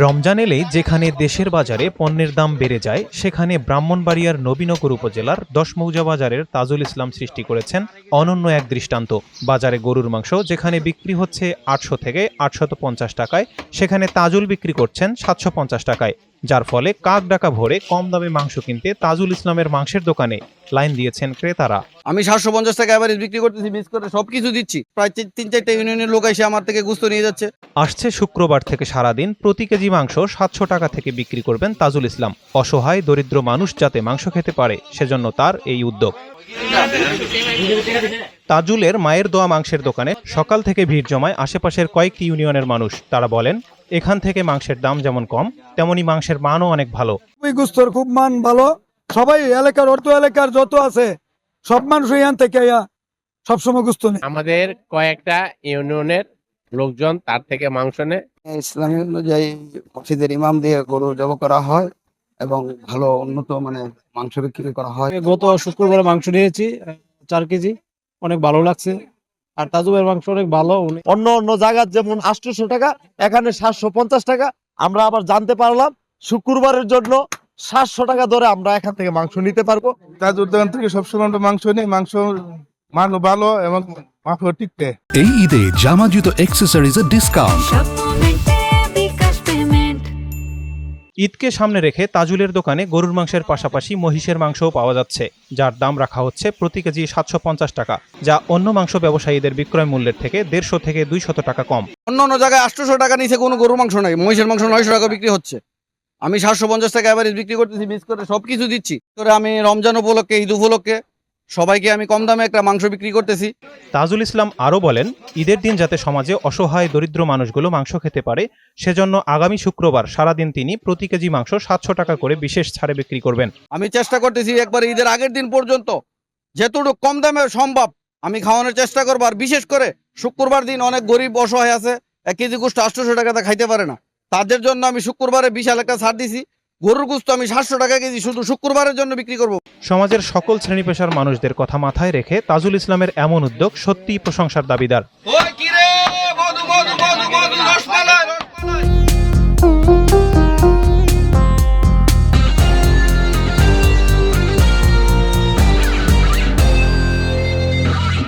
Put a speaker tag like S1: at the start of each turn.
S1: রমজান এলেই যেখানে দেশের বাজারে পণ্যের দাম বেড়ে যায়, সেখানে ব্রাহ্মণবাড়িয়ার নবীনগর উপজেলার ১০ মৌজা বাজারের তাজুল ইসলাম সৃষ্টি করেছেন অনন্য এক দৃষ্টান্ত। বাজারে গরুর মাংস যেখানে বিক্রি হচ্ছে ৮০০ থেকে ৮৫০ টাকায়, সেখানে তাজুল বিক্রি করছেন ৭৫০ টাকায়, যার ফলে কাক ডাকা ভরে কম দামে মাংস কিনতে তাজুল ইসলামের মাংসের দোকানে লাইন দিয়েছেন ক্রেতারা।
S2: আমি ৭৫০ টাকা এভারেজ বিক্রি করতেছি, মিস করে সবকিছু দিচ্ছি। প্রায় ৩-৪টা ইউনিয়নের লোক এসে আমার থেকে গোশত নিয়ে যাচ্ছে।
S1: আসছে শুক্রবার থেকে সারাদিন প্রতি কেজি মাংস ৭০০ টাকা থেকে বিক্রি করবেন তাজুল ইসলাম। অসহায় দরিদ্র মানুষ যাতে মাংস খেতে পারে, সেজন্য তার এই উদ্যোগ। তাজুলের মায়ের দোয়া মাংসের দোকানে সকাল থেকে ভিড় জমায় আশেপাশের কয়েকটি ইউনিয়নের মানুষ। তারা বলেন, এখান থেকে মাংসের দাম যেমন কম, তেমনি মাংসের মানও অনেক ভালো।
S3: গোস্তর খুব মান ভালো। সবাই এলাকার অর্থ এলাকার যত আছে সব মানুষ এখান থেকে সবসময় গোস্ত নেয়।
S4: আমাদের কয়েকটা ইউনিয়নের লোকজন তার থেকে মাংস নেয়।
S2: ইসলামী অনুযায়ী মসজিদের ইমাম দিয়ে গরু জবাই করা হয় এবং ভালো উন্নত মাংস বিক্রি করা হয়।
S5: গত শুক্রবারে মাংস নিয়েছি 4 কেজি, অনেক ভালো লাগছে। আর তাজুবের মাংস অনেক ভালো।
S6: অন্য জায়গায় যেমন ৮০০ টাকা, এখানে ৭৫০ টাকা। আমরা আবার জানতে পারলাম শুক্রবারের জন্য ৭০০ টাকা ধরে আমরা এখান থেকে মাংস নিতে পারবো।
S7: তাজুল দোকান থেকে সবসময় আমরা মাংস নিই, মাংস মান ভালো এবং মাংস টিকতে।
S8: এই ঈদে জামা জুতো অ্যাক্সেসরিজের ডিসকাউন্ট।
S1: ঈদকে সামনে রেখে তাজুলের দোকানে গরুর মাংসের পাশাপাশি মহিষের মাংসও পাওয়া যাচ্ছে, যার দাম রাখা হচ্ছে প্রতি কেজি ৭৫০ টাকা, যা অন্য মাংস ব্যবসায়ীদের বিক্রয় মূল্যের থেকে ১৫০ থেকে ২০০ টাকা কম।
S2: অন্য জায়গায় ৮০০ টাকা নিচে কোনো গরুর মাংস নাই, মহিষের মাংস ৯০০ টাকা বিক্রি হচ্ছে। আমি ৭৫০ টাকা এভারেজ বিক্রি করতেছি, মিস করে সবকিছু দিচ্ছি। আমি রমজান উপলক্ষে, ঈদ উপলক্ষে সবাইকে আমি কম দামে একটা মাংস বিক্রি করতেছি।
S1: তাজুল ইসলাম আরও বলেন, ঈদের দিন যাতে সমাজে অসহায় দরিদ্র মানুষগুলো মাংস খেতে পারে, সেজন্য আগামী শুক্রবার সারাদিন তিনি প্রতি কেজি মাংস ৭০০ টাকা করে বিশেষ ছাড়ে বিক্রি করবেন।
S2: আমি চেষ্টা করতেছি একবার ঈদের আগের দিন পর্যন্ত যতটুকু কম দামে সম্ভব আমি খাওয়ানোর চেষ্টা করবো। আর বিশেষ করে শুক্রবার দিন অনেক গরিব অসহায় আছে, 1 কেজি গোস্ত ৮০০ টাকাতে খাইতে পারে না। তাদের জন্য আমি শুক্রবারে বিশাল একটা ছাড় দিছি। গরুর গোস্ত আমি ৭০০ টাকা কেজি শুধু শুক্রবারের জন্য বিক্রি করব।
S1: সমাজের সকল শ্রেণী পেশার মানুষদের কথা মাথায় রেখে তাজুল ইসলামের এমন উদ্যোগ সত্যিই প্রশংসার দাবিদার।